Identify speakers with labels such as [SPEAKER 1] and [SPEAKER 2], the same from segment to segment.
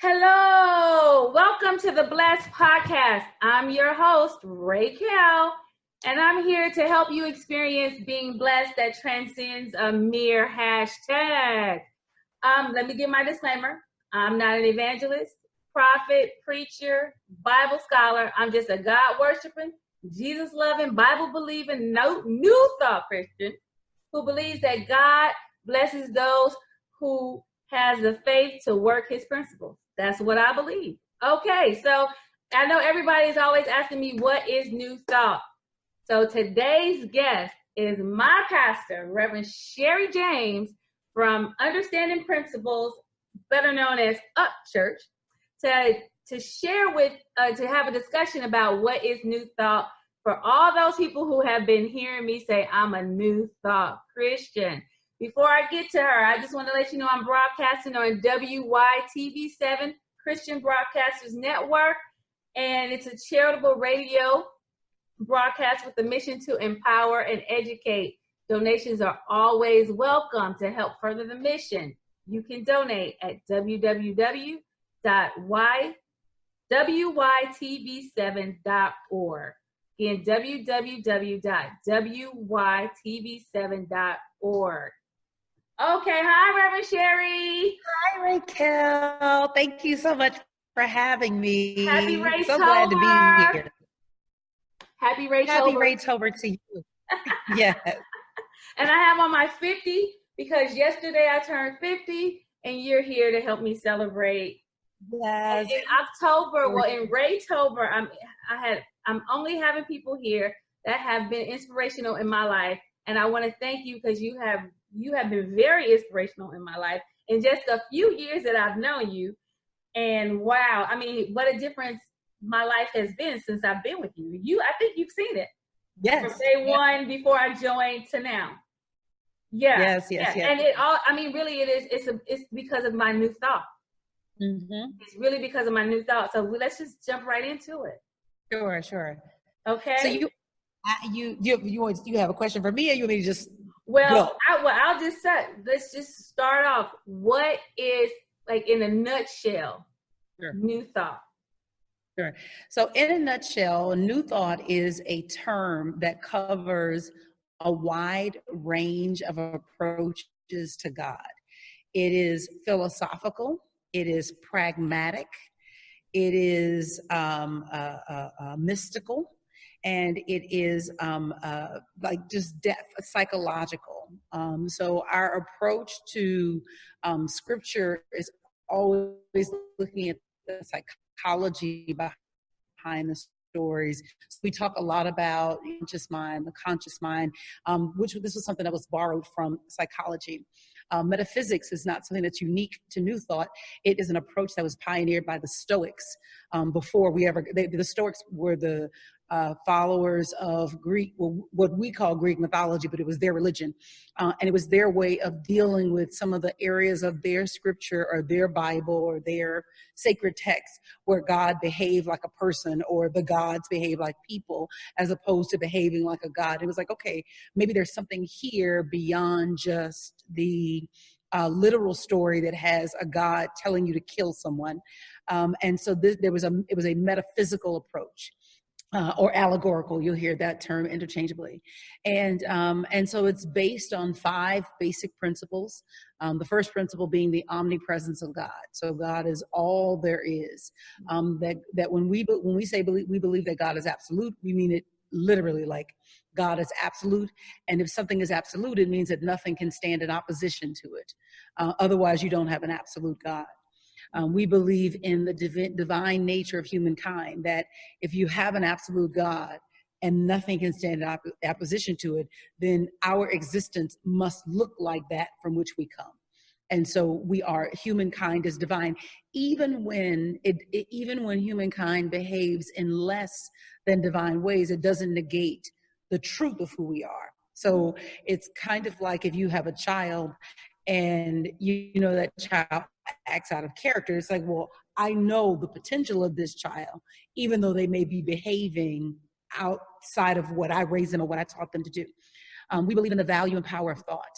[SPEAKER 1] Hello, welcome to the Blessed Podcast. I'm your host, Raykel, and I'm here to help you experience being blessed that transcends a mere hashtag. Let me give my disclaimer. I'm not an evangelist, prophet, preacher, Bible scholar. I'm just a God-worshiping, Jesus-loving, Bible-believing, new thought Christian who believes that God blesses those who has the faith to work his principles. That's what I believe. Okay, so I know everybody is always asking me, what is New Thought? So today's guest is my pastor, Reverend Sherri James from Understanding Principles, better known as Upchurch, to share to have a discussion about what is New Thought for all those people who have been hearing me say, I'm a New Thought Christian. Before I get to her, I just want to let you know I'm broadcasting on WYTV7 Christian Broadcasters Network, and it's a charitable radio broadcast with the mission to empower and educate. Donations are always welcome to help further the mission. You can donate at www.wytv7.org. Again, www.wytv7.org. Okay, hi, Reverend Sherri.
[SPEAKER 2] Hi, Raykel. Thank you so much for having me.
[SPEAKER 1] Happy Raytober.
[SPEAKER 2] So glad to be here.
[SPEAKER 1] Happy Raytober.
[SPEAKER 2] Happy Raytober to you. Yes.
[SPEAKER 1] And I have on my 50 because yesterday I turned 50, and you're here to help me celebrate.
[SPEAKER 2] Yes.
[SPEAKER 1] In October, in Raytober, I'm only having people here that have been inspirational in my life, and I want to thank you because you have been very inspirational in my life in just a few years that I've known you. And wow, I mean, what a difference my life has been since I've been with you. I think you've seen it.
[SPEAKER 2] Yes.
[SPEAKER 1] From day one before I joined to now. Yeah.
[SPEAKER 2] Yes.
[SPEAKER 1] And it all, I mean, really it is, it's because of my new thought.
[SPEAKER 2] Mm-hmm.
[SPEAKER 1] It's really because of my new thought. So let's just jump right into it.
[SPEAKER 2] Sure.
[SPEAKER 1] Okay.
[SPEAKER 2] So you have a question for me, or you want me to just
[SPEAKER 1] I'll just say, let's just start off. What is, like, in a nutshell, New Thought?
[SPEAKER 2] Sure. So in a nutshell, New Thought is a term that covers a wide range of approaches to God. It is philosophical. It is pragmatic. It is mystical. And it is like just depth, psychological. So our approach to scripture is always looking at the psychology behind the stories. So we talk a lot about the conscious mind, which this was something that was borrowed from psychology. Metaphysics is not something that's unique to New Thought. It is an approach that was pioneered by the Stoics before the Stoics were the followers of Greek, what we call Greek mythology, but it was their religion. And it was their way of dealing with some of the areas of their scripture or their Bible or their sacred text where God behaved like a person or the gods behave like people as opposed to behaving like a god. It was like, okay, maybe there's something here beyond just the literal story that has a God telling you to kill someone. And so it was a metaphysical approach. Or allegorical, you'll hear that term interchangeably. And so it's based on 5 basic principles. The first principle being the omnipresence of God. So God is all there is. That when we say we believe that God is absolute, we mean it literally, like God is absolute. And if something is absolute, it means that nothing can stand in opposition to it. Otherwise, you don't have an absolute God. We believe in the divine nature of humankind, that if you have an absolute God and nothing can stand in opposition to it, then our existence must look like that from which we come. And so humankind is divine, even when humankind behaves in less than divine ways. It doesn't negate the truth of who we are. So it's kind of like if you have a child and you know that child acts out of character. It's like, well, I know the potential of this child, even though they may be behaving outside of what I raised them or what I taught them to do. We believe in the value and power of thought.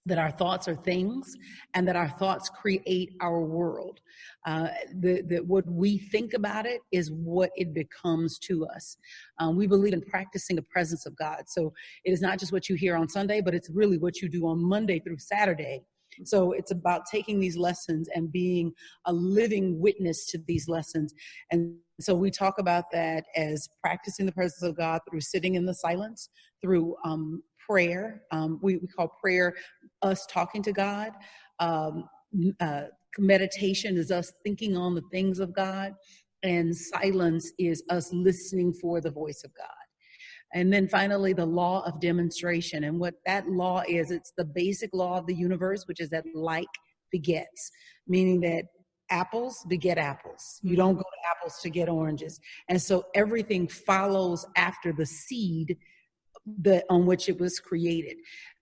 [SPEAKER 2] that our thoughts are things, and that our thoughts create our world. That what we think about it is what it becomes to us. We believe in practicing the presence of God. So it is not just what you hear on Sunday, but it's really what you do on Monday through Saturday. So it's about taking these lessons and being a living witness to these lessons. And so we talk about that as practicing the presence of God through sitting in the silence, through prayer. We call prayer us talking to God. Meditation is us thinking on the things of God. And silence is us listening for the voice of God. And then finally, the law of demonstration. And what that law is, it's the basic law of the universe, which is that like begets, meaning that apples beget apples. You don't go to apples to get oranges. And so everything follows after the seed on which it was created.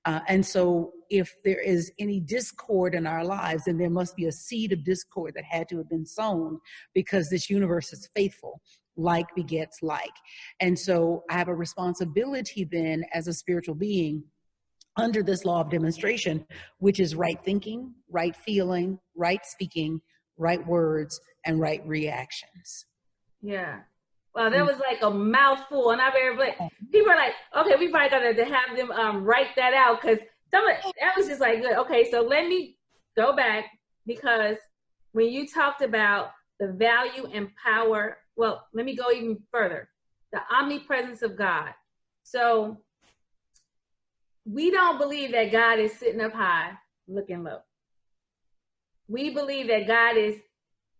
[SPEAKER 2] And so if there is any discord in our lives, then there must be a seed of discord that had to have been sown, because this universe is faithful. Like begets like. And so I have a responsibility then as a spiritual being under this law of demonstration, which is right thinking, right feeling, right speaking, right words, and right reactions.
[SPEAKER 1] Yeah. Well, that was like a mouthful, and people are like, okay, we probably got to have them write that out, because that was just like good. Okay, so let me go back, because when you talked about the value and power, well, let me go even further, the omnipresence of God. So we don't believe that God is sitting up high, looking low. We believe that God is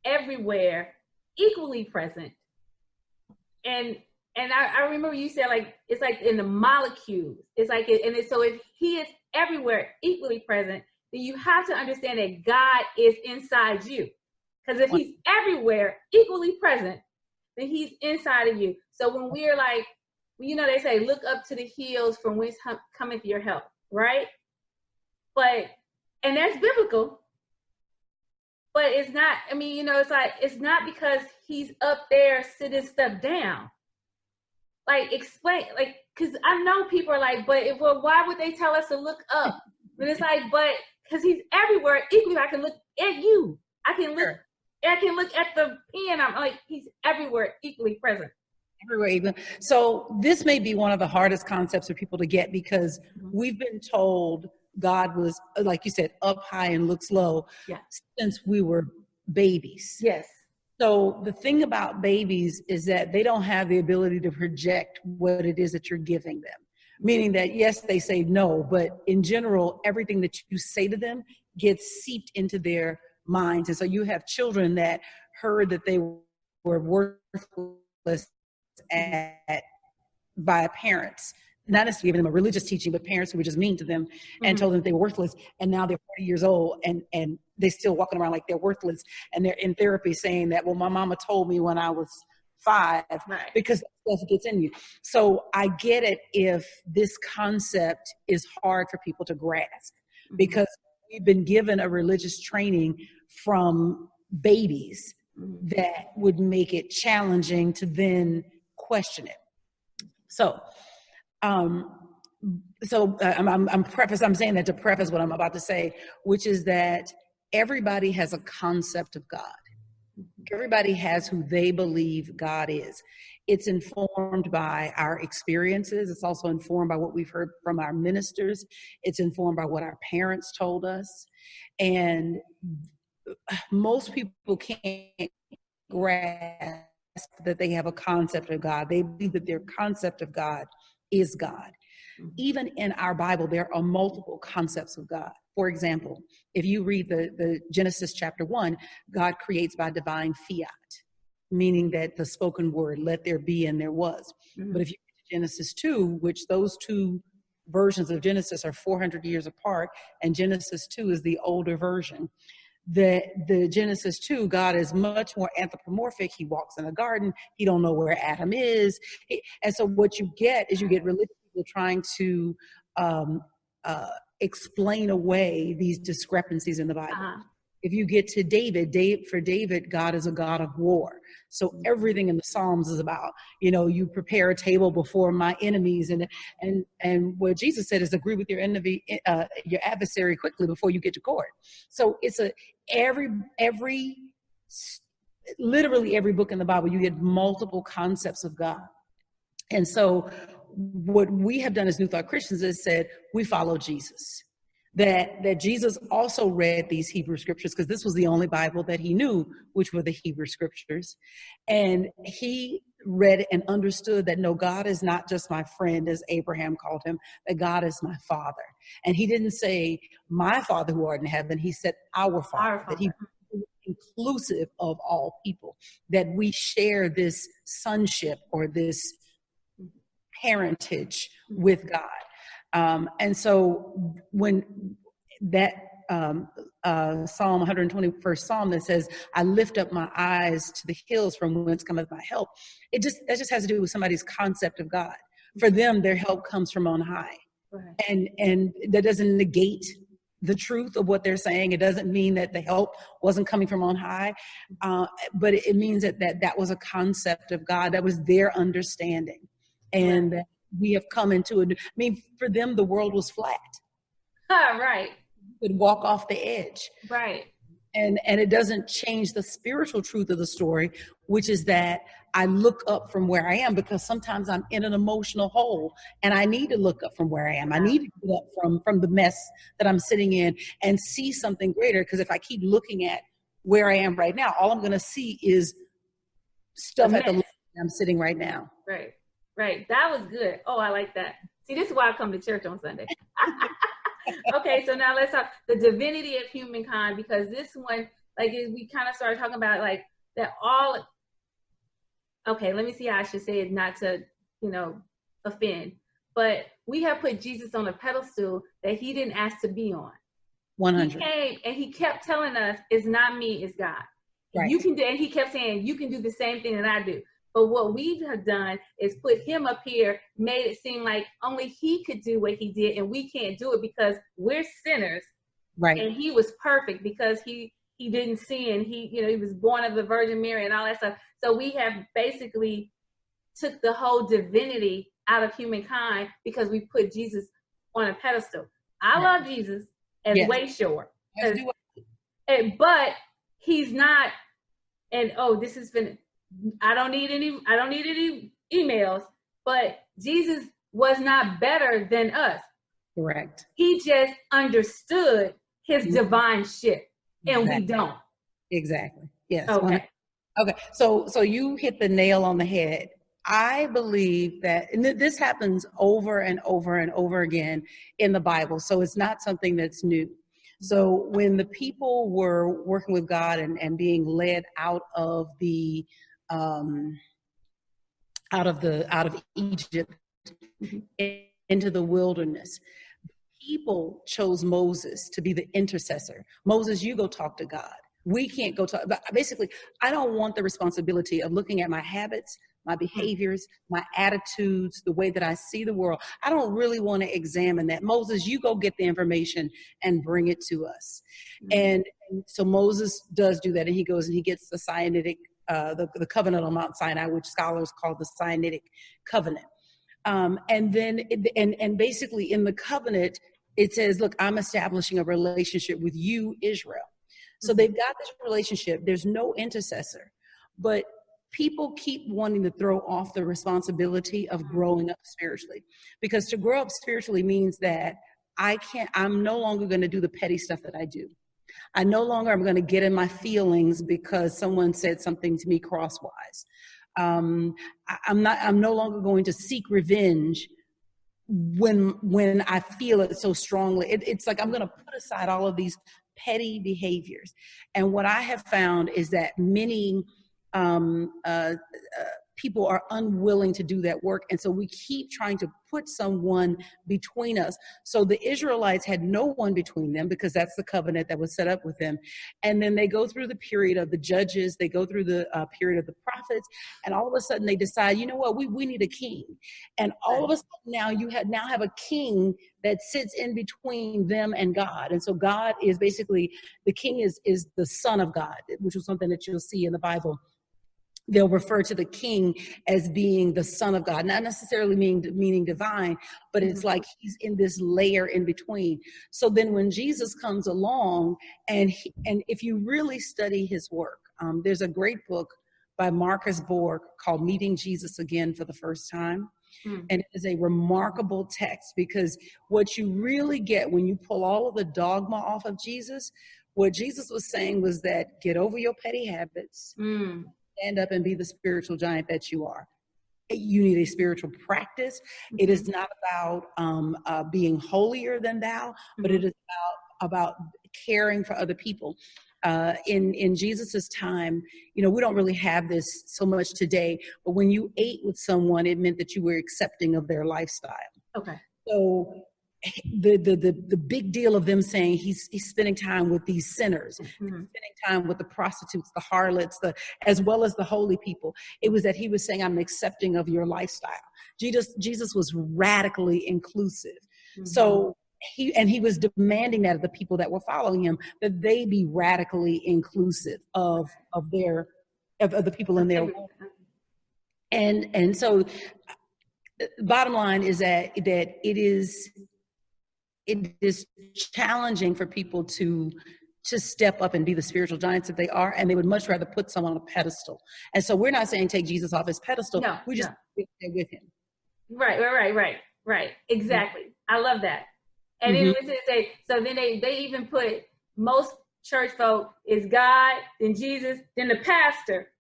[SPEAKER 1] everywhere, equally present. And I remember you said, like, it's like in the molecules. It's like, so if he is everywhere, equally present, then you have to understand that God is inside you. Because if he's everywhere, equally present, then he's inside of you. So when we're like, you know, they say, look up to the hills from whence cometh your help, right? And that's biblical. But it's not, I mean, you know, it's like, it's not because he's up there sitting stuff down. Like, explain, like, because I know people are like, well, why would they tell us to look up? But it's like, because he's everywhere equally. I can look at you. I can look at the pen. I'm like, he's everywhere equally present.
[SPEAKER 2] Everywhere even. So this may be one of the hardest concepts for people to get, because we've been told God was, like you said, up high and looks low since we were babies.
[SPEAKER 1] Yes.
[SPEAKER 2] So the thing about babies is that they don't have the ability to project what it is that you're giving them. Meaning that, yes, they say no, but in general, everything that you say to them gets seeped into their minds. And so you have children that heard that they were worthless by parents, not necessarily giving them a religious teaching, but parents who were just mean to them and told them they were worthless. And now they're 40 years old and they're still walking around like they're worthless. And they're in therapy saying that, well, my mama told me when I was 5, because that stuff gets in you. So I get it if this concept is hard for people to grasp, because we've been given a religious training from babies that would make it challenging to then question it. So, I'm saying that to preface what I'm about to say, which is that everybody has a concept of God. Everybody has who they believe God is. It's informed by our experiences. It's also informed by what we've heard from our ministers. It's informed by what our parents told us. And most people can't grasp that they have a concept of God. They believe that their concept of God is God. Even in our Bible, there are multiple concepts of God. For example, if you read the Genesis chapter 1, God creates by divine fiat, meaning that the spoken word, let there be and there was. But if you read Genesis 2, which those two versions of Genesis are 400 years apart, and Genesis 2 is the older version. The Genesis 2, God is much more anthropomorphic. He walks in a garden. He don't know where Adam is. And so what you get is religious people trying to explain away these discrepancies in the Bible. If you get to David, for David, God is a God of war. So everything in the Psalms is about, you prepare a table before my enemies, and what Jesus said is agree with your enemy, your adversary quickly before you get to court. So it's literally every book in the Bible, you get multiple concepts of God. And so what we have done as New Thought Christians is said, we follow Jesus. That Jesus also read these Hebrew scriptures, because this was the only Bible that he knew, which were the Hebrew scriptures. And he read and understood that, no, God is not just my friend, as Abraham called him, that God is my father. And he didn't say, my Father who art in heaven. He said, our Father, that he was inclusive of all people, that we share this sonship or this parentage with God. And so when that Psalm 121st Psalm that says, I lift up my eyes to the hills from whence cometh my help, that just has to do with somebody's concept of God. For them, their help comes from on high. Right. And that doesn't negate the truth of what they're saying. It doesn't mean that the help wasn't coming from on high, but it means that was a concept of God that was their understanding. And right. We have come into it. I mean, for them, the world was flat.
[SPEAKER 1] Right.
[SPEAKER 2] You could walk off the edge.
[SPEAKER 1] Right.
[SPEAKER 2] And it doesn't change the spiritual truth of the story, which is that I look up from where I am, because sometimes I'm in an emotional hole and I need to look up from where I am. I need to get up from the mess that I'm sitting in and see something greater. Because if I keep looking at where I am right now, all I'm going to see is stuff at the level I'm sitting right now.
[SPEAKER 1] Right. Right. That was good. Oh, I like that. See, this is why I come to church on Sunday. Okay, so now let's talk the divinity of humankind, because this one, like, we kind of started talking about, like, that all. Okay, let me see how I should say it, not to, offend. But we have put Jesus on a pedestal that he didn't ask to be on.
[SPEAKER 2] 100.
[SPEAKER 1] He came and he kept telling us, it's not me, it's God.
[SPEAKER 2] Right.
[SPEAKER 1] You can do, and he kept saying, you can do the same thing that I do. But what we have done is put him up here, made it seem like only he could do what he did, and we can't do it because we're sinners.
[SPEAKER 2] Right.
[SPEAKER 1] And he was perfect because he didn't sin. He was born of the Virgin Mary and all that stuff. So we have basically took the whole divinity out of humankind because we put Jesus on a pedestal. I love Jesus as way short. But he's not, and this has been, I don't need any emails, but Jesus was not better than us.
[SPEAKER 2] Correct.
[SPEAKER 1] He just understood his divine shit, and we don't.
[SPEAKER 2] Exactly. Yes.
[SPEAKER 1] Okay.
[SPEAKER 2] Okay. So you hit the nail on the head. I believe that, and this happens over and over and over again in the Bible. So it's not something that's new. So when the people were working with God and being led out of Egypt into the wilderness, people chose Moses to be the intercessor. Moses, you go talk to God. We can't go talk. But basically, I don't want the responsibility of looking at my habits, my behaviors, my attitudes, the way that I see the world. I don't really want to examine that. Moses, you go get the information and bring it to us. And so Moses does do that, and he goes and he gets the Sinaitic, the covenant on Mount Sinai, which scholars call the Sinaitic covenant. And then, and basically in the covenant, it says, look, I'm establishing a relationship with you, Israel. So they've got this relationship. There's no intercessor, but people keep wanting to throw off the responsibility of growing up spiritually, because to grow up spiritually means that I'm no longer going to do the petty stuff that I do. I no longer am going to get in my feelings because someone said something to me crosswise. I'm no longer going to seek revenge when I feel it so strongly. It's like I'm going to put aside all of these petty behaviors. And what I have found is that many people are unwilling to do that work. And so we keep trying to put someone between us. So the Israelites had no one between them because that's the covenant that was set up with them. And then they go through the period of the judges, they go through the period of the prophets, and all of a sudden they decide, you know what, we need a king. And all of a sudden now you have a king that sits in between them and God. And so God is basically, the king is the son of God, which is something that you'll see in the Bible. They'll refer to the king as being the son of God, not necessarily meaning divine, but it's like he's in this layer in between. So then when Jesus comes along, and if you really study his work, there's a great book by Marcus Borg called Meeting Jesus Again for the First Time. And it is a remarkable text, because what you really get when you pull all of the dogma off of Jesus, what Jesus was saying was that get over your petty habits. Stand up and be the spiritual giant that you are. You need a spiritual practice. It is not about being holier than thou, but it is about caring for other people. In Jesus's time, we don't really have this so much today, but when you ate with someone, it meant that you were accepting of their lifestyle.
[SPEAKER 1] Okay.
[SPEAKER 2] So the big deal of them saying he's spending time with these sinners, spending time with the prostitutes, the harlots, as well as the holy people. It was that he was saying, I'm accepting of your lifestyle. Jesus was radically inclusive. So he was demanding that of the people that were following him, that they be radically inclusive of the people in their world. And so bottom line is that it is challenging for people to step up and be the spiritual giants that they are, and they would much rather put someone on a pedestal. And so we're not saying take Jesus off his pedestal. No, we just sit there with him. Right.
[SPEAKER 1] Exactly. I love that. And then so then they even put most church folk is God, then Jesus, then the pastor.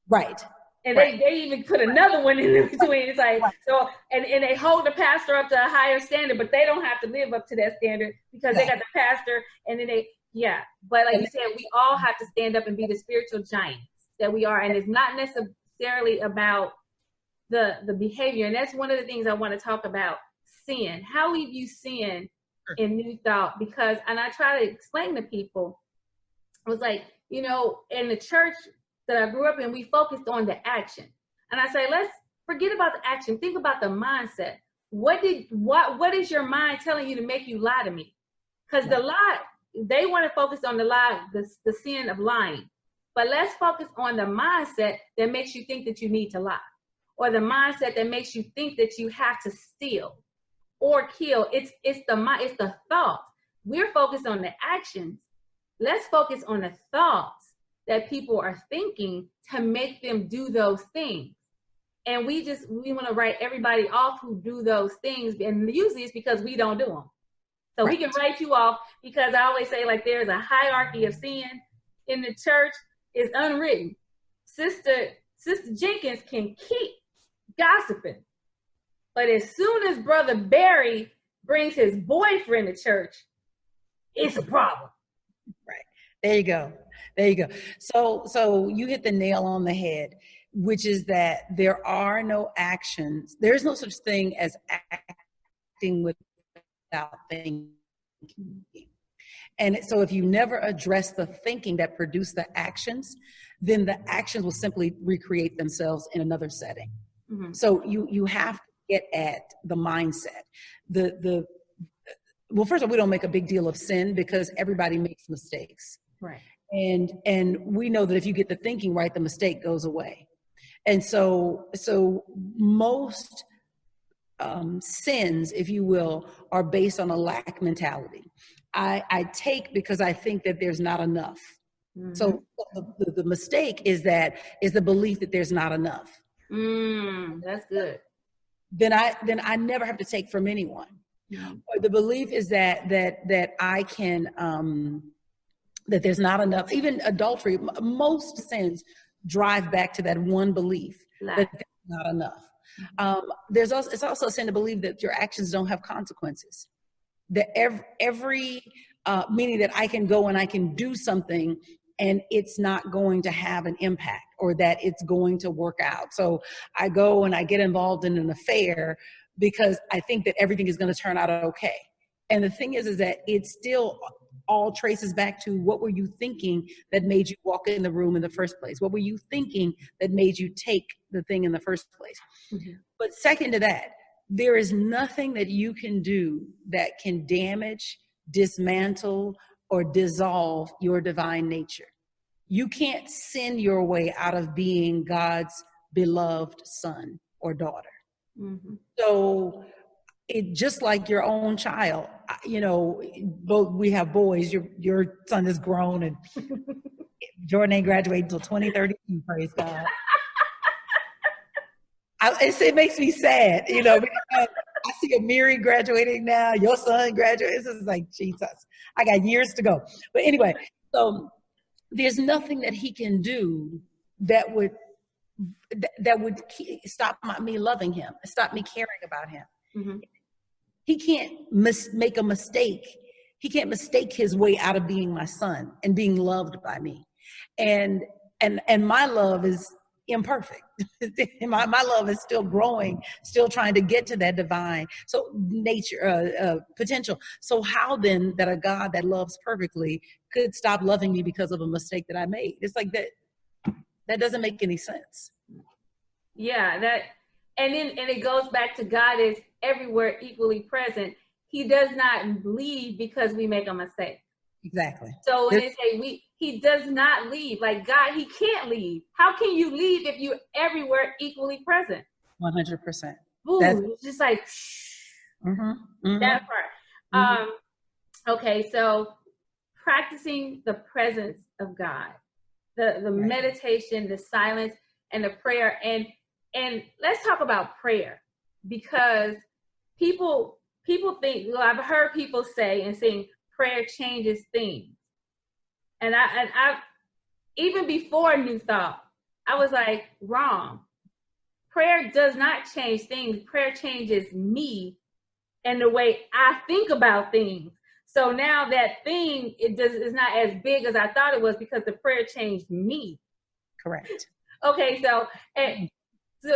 [SPEAKER 2] Right.
[SPEAKER 1] And they even put another one in between. It's like, so, and they hold the pastor up to a higher standard, but they don't have to live up to that standard because they got the pastor. And then but like you said, we all have to stand up and be the spiritual giants that we are. And it's not necessarily about the behavior. And that's one of the things I want to talk about, sin, how we view sin in New Thought, because, and I try to explain to people, I was like, in the church that I grew up in, we focused on the action. And I say, let's forget about the action. Think about the mindset. What is your mind telling you to make you lie to me? Because the lie, they want to focus on the lie, the sin of lying. But let's focus on the mindset that makes you think that you need to lie, or the mindset that makes you think that you have to steal or kill. It's the thought. We're focused on the actions. Let's focus on the thoughts that people are thinking to make them do those things. And we want to write everybody off who do those things. And usually it's because we don't do them. So we can write you off, because I always say, like, there's a hierarchy of sin in the church. It's unwritten. Sister Jenkins can keep gossiping, but as soon as Brother Barry brings his boyfriend to church, it's a problem.
[SPEAKER 2] Right. There you go. So you hit the nail on the head, which is that there are no actions. There is no such thing as acting without thinking. And so if you never address the thinking that produced the actions, then the actions will simply recreate themselves in another setting. So you have to get at the mindset. Well, first of all, we don't make a big deal of sin because everybody makes mistakes.
[SPEAKER 1] Right.
[SPEAKER 2] And we know that if you get the thinking right, the mistake goes away. And so most sins, if you will, are based on a lack mentality. I take because I think that there's not enough. So the mistake is the belief that there's not enough.
[SPEAKER 1] That's good.
[SPEAKER 2] Then I never have to take from anyone. Or the belief is that I can that there's not enough. Even adultery, most sins drive back to that one belief that there's not enough. It's also a sin to believe that your actions don't have consequences. That every meaning that I can go and I can do something and it's not going to have an impact or that it's going to work out. So I go and I get involved in an affair because I think that everything is going to turn out okay. And the thing is that it still all traces back to what were you thinking that made you walk in the room in the first place? What were you thinking that made you take the thing in the first place? Mm-hmm. But second to that, there is nothing that you can do that can damage, dismantle, or dissolve your divine nature. You can't sin your way out of being God's beloved son or daughter. Mm-hmm. So it just like your own child, both we have boys, your son is grown and Jordan ain't graduating until 2032, praise God. It makes me sad, because I see Amiri graduating now, your son graduating. This is like, Jesus, I got years to go. But anyway, so there's nothing that he can do that would stop me loving him, stop me caring about him. Mm-hmm. He can't make a mistake. He can't mistake his way out of being my son and being loved by me. And my love is imperfect. my love is still growing, still trying to get to that divine potential. So how then that a God that loves perfectly could stop loving me because of a mistake that I made? It's like that doesn't make any sense.
[SPEAKER 1] Yeah, and it goes back to God is everywhere equally present. He does not leave because we make a mistake.
[SPEAKER 2] Exactly.
[SPEAKER 1] So when they say he does not leave, like God, he can't leave. How can you leave if you're everywhere equally present?
[SPEAKER 2] 100%.
[SPEAKER 1] It's just like that part. Mm-hmm. Okay, so practicing the presence of God, the right. Meditation, the silence, and the prayer, and let's talk about prayer, because people think, I've heard people say and sing, prayer changes things. And I even before New Thought, I was like, wrong. Prayer does not change things. Prayer changes me and the way I think about things. So now that thing, is not as big as I thought it was because the prayer changed me.
[SPEAKER 2] Correct.
[SPEAKER 1] Okay, so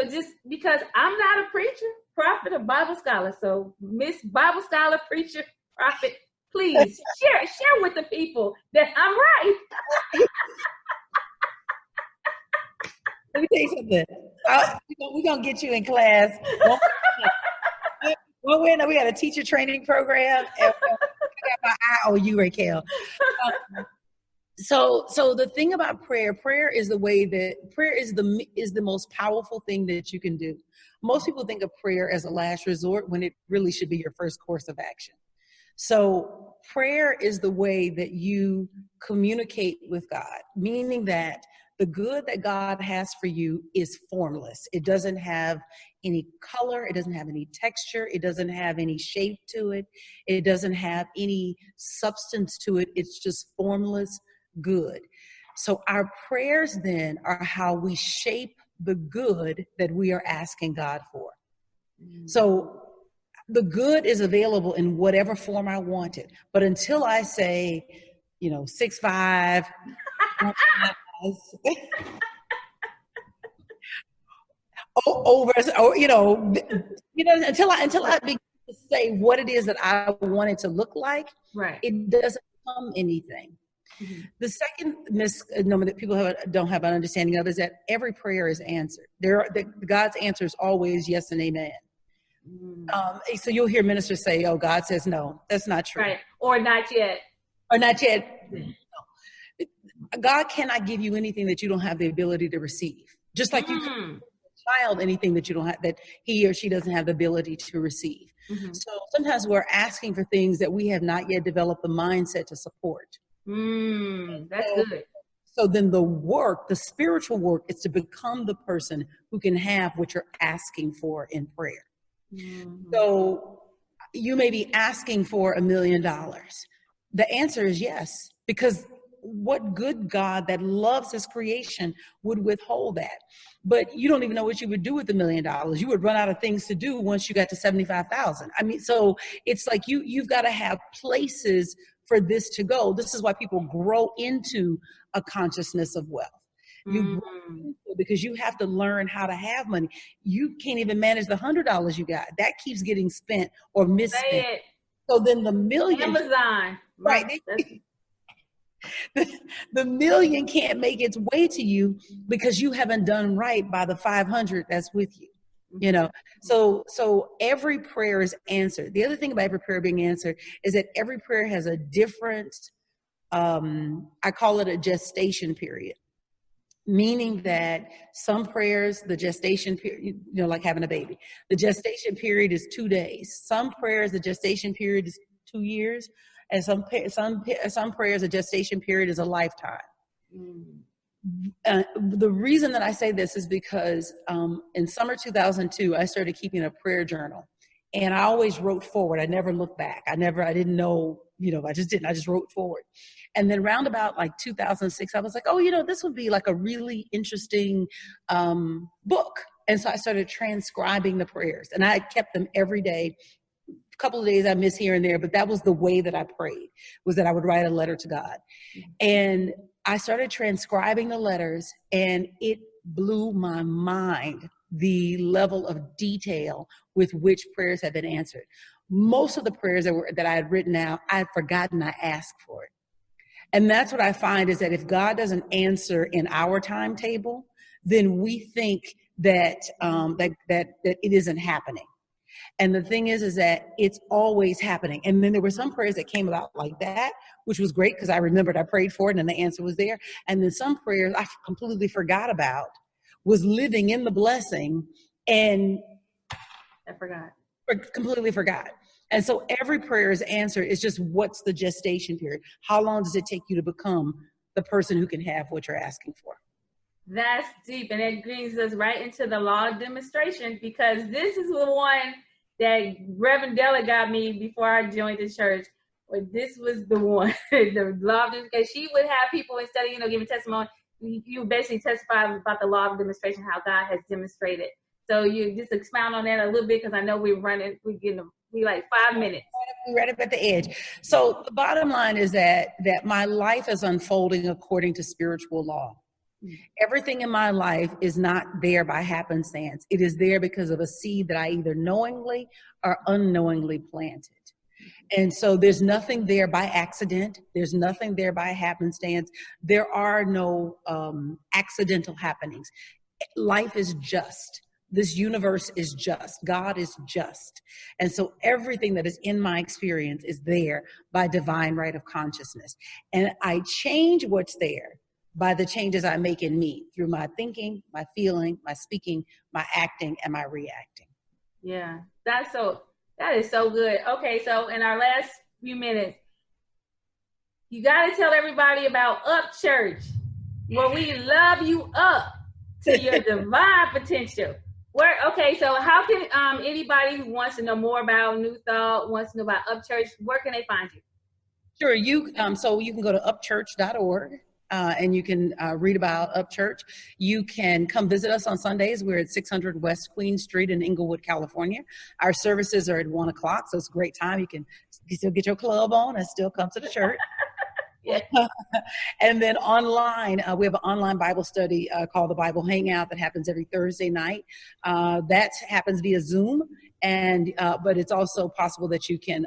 [SPEAKER 1] just because I'm not a preacher, prophet, or Bible scholar, so Miss Bible scholar, preacher, prophet, please share with the people that I'm right.
[SPEAKER 2] Let me tell you something. We're going to get you in class. We got a teacher training program. And I got my eye on you, Raykel. So the thing about prayer is the way that prayer is the most powerful thing that you can do. Most people think of prayer as a last resort when it really should be your first course of action. So prayer is the way that you communicate with God, meaning that the good that God has for you is formless. It doesn't have any color. It doesn't have any texture. It doesn't have any shape to it. It doesn't have any substance to it. It's just formless good. So our prayers then are how we shape the good that we are asking God for. So the good is available in whatever form I want it. But until I say, 6'5", over, or until I begin to say what it is that I want it to look like,
[SPEAKER 1] right,
[SPEAKER 2] it doesn't become anything. Mm-hmm. The second misnomer that people don't have an understanding of is that every prayer is answered. God's answer is always yes and amen. So you'll hear ministers say, "Oh, God says no." That's not true.
[SPEAKER 1] Right, or not yet.
[SPEAKER 2] Or not yet. No. God cannot give you anything that you don't have the ability to receive. Just like you can't give a child anything that you don't have, that he or she doesn't have the ability to receive. Mm-hmm. So sometimes we're asking for things that we have not yet developed the mindset to support.
[SPEAKER 1] That's good.
[SPEAKER 2] So then the spiritual work is to become the person who can have what you're asking for in prayer. Mm-hmm. So you may be asking for $1 million. The answer is yes, because what good God that loves his creation would withhold that? But you don't even know what you would do with $1 million. You would run out of things to do once you got to 75,000. I mean, so it's like you've got to have places for this to go. This is why people grow into a consciousness of wealth. You grow into it because you have to learn how to have money. You can't even manage the $100 you got. That keeps getting spent or misspent.
[SPEAKER 1] Say it.
[SPEAKER 2] So then the million,
[SPEAKER 1] Amazon.
[SPEAKER 2] right? The million can't make its way to you because you haven't done right by the 500 that's with you. You know, so every prayer is answered. The other thing about every prayer being answered is that every prayer has a different, I call it a gestation period, meaning that some prayers, the gestation period, you know, like having a baby, the gestation period is 2 days. Some prayers, the gestation period is 2 years, and some prayers, the gestation period is a lifetime. The reason that I say this is because in summer 2002, I started keeping a prayer journal, and I always wrote forward. I never looked back. I didn't know, you know, I just wrote forward. And then round about like 2006, I was like, oh, you know, this would be like a really interesting book. And so I started transcribing the prayers, and I kept them every day. A couple of days I missed here and there, but that was the way that I prayed, was that I would write a letter to God. And I started transcribing the letters, and it blew my mind, the level of detail with which prayers have been answered. Most of the prayers that I had written out, I had forgotten I asked for it. And that's what I find, is that if God doesn't answer in our timetable, then we think that that it isn't happening. And the thing is that it's always happening. And then there were some prayers that came about like that, which was great because I remembered I prayed for it and the answer was there. And then some prayers I completely forgot about, was living in the blessing, and completely forgot. And so every prayer is answered. It's just, what's the gestation period? How long does it take you to become the person who can have what you're asking for?
[SPEAKER 1] That's deep. And it brings us right into the law of demonstration, because this is the one that Reverend Della got me before I joined the church. But this was the one, the law of demonstration. She would have people, instead of, you know, giving testimony, you basically testify about the law of demonstration, how God has demonstrated. So you just expound on that a little bit, because I know we like 5 minutes.
[SPEAKER 2] We're right up at the edge. So the bottom line is that my life is unfolding according to spiritual law. Everything in my life is not there by happenstance. It is there because of a seed that I either knowingly or unknowingly planted. And so there's nothing there by accident. There's nothing there by happenstance. There are no accidental happenings. Life is just. This universe is just. God is just. And so everything that is in my experience is there by divine right of consciousness. And I change what's there by the changes I make in me through my thinking, my feeling, my speaking, my acting, and my reacting.
[SPEAKER 1] Yeah, that is so good. Okay, so in our last few minutes, you got to tell everybody about Upchurch, where we love you up to your divine potential. So how can anybody who wants to know more about New Thought, wants to know about Upchurch, where can they find you?
[SPEAKER 2] Sure, so you can go to upchurch.org. And you can read about Upchurch. You can come visit us on Sundays. We're at 600 West Queen Street in Inglewood, California. Our services are at 1 o'clock, so it's a great time. You can still get your club on and still come to the church.
[SPEAKER 1] Yeah.
[SPEAKER 2] And then online, we have an online Bible study called the Bible Hangout that happens every Thursday night. That happens via Zoom, and but it's also possible that you can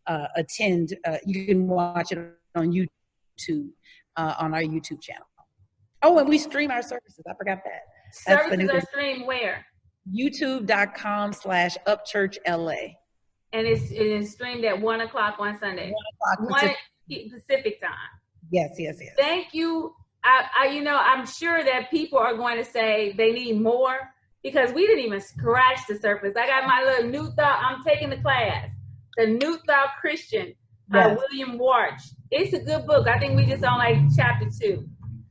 [SPEAKER 2] attend. You can watch it on YouTube. On our YouTube channel. Oh, and we stream our services. I forgot that.
[SPEAKER 1] Services are streamed where?
[SPEAKER 2] YouTube.com/UpchurchLA.
[SPEAKER 1] And it's streamed at 1 o'clock on Sunday.
[SPEAKER 2] 1 o'clock
[SPEAKER 1] Pacific time.
[SPEAKER 2] Yes.
[SPEAKER 1] Thank you. I'm sure that people are going to say they need more, because we didn't even scratch the surface. I got my little New Thought. I'm taking the class, the New Thought Christian by William Warch. It's a good book. I think we just on like chapter 2.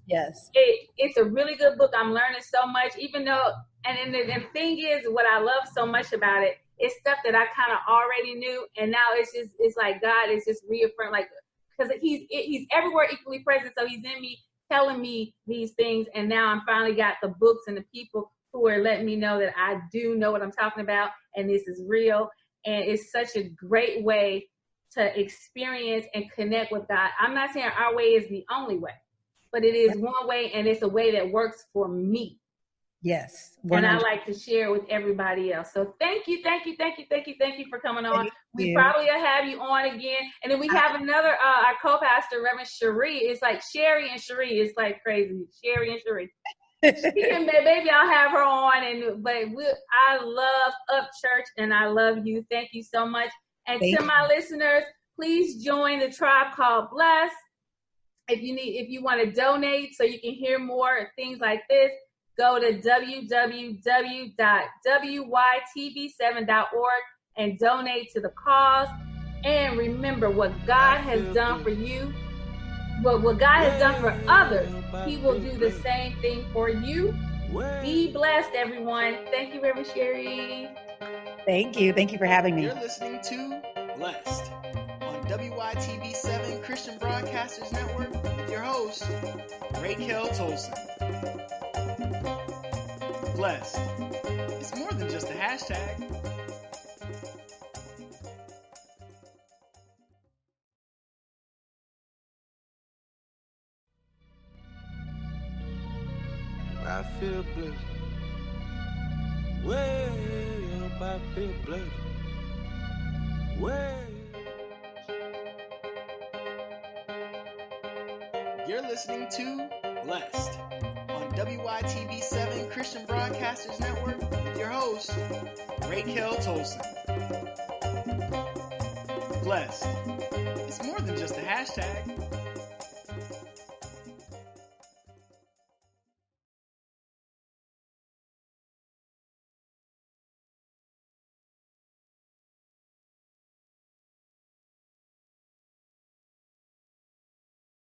[SPEAKER 2] Yes.
[SPEAKER 1] It's a really good book. I'm learning so much, even though, and the thing is, what I love so much about it, it's stuff that I kind of already knew. And now it's like God is just reaffirmed, like, because he's everywhere equally present. So he's in me, telling me these things. And now I'm finally got the books and the people who are letting me know that I do know what I'm talking about. And this is real. And it's such a great way to experience and connect with God. I'm not saying our way is the only way, but it is one way, and it's a way that works for me.
[SPEAKER 2] Yes.
[SPEAKER 1] 100%. And I like to share with everybody else. So thank you for coming on. We probably will have you on again. And then we have another, our co-pastor, Reverend Sherri. It's like Sherri and Sherri. It's like crazy. Sherri and Sherri. Maybe I'll have her on. I love Upchurch, and I love you. Thank you so much. And to my listeners, please join the tribe called Bless. If you want to donate so you can hear more things like this, go to www.wytv7.org and donate to the cause. And remember, what God has done for you, what God has done for others, He will do the same thing for you. Be blessed, everyone. Thank you, Reverend Sherri.
[SPEAKER 2] Thank you. Thank you for having me.
[SPEAKER 3] You're listening to Blessed on WYTV7 Christian Broadcasters Network with your host, Raykel Tolson. Blessed. It's more than just a hashtag.
[SPEAKER 4] I feel blessed. Way up, I feel blessed. Way.
[SPEAKER 3] You're listening to Blessed on WYTV7 Christian Broadcasters Network with your host, Raykel Tolson. Blessed. It's more than just a hashtag.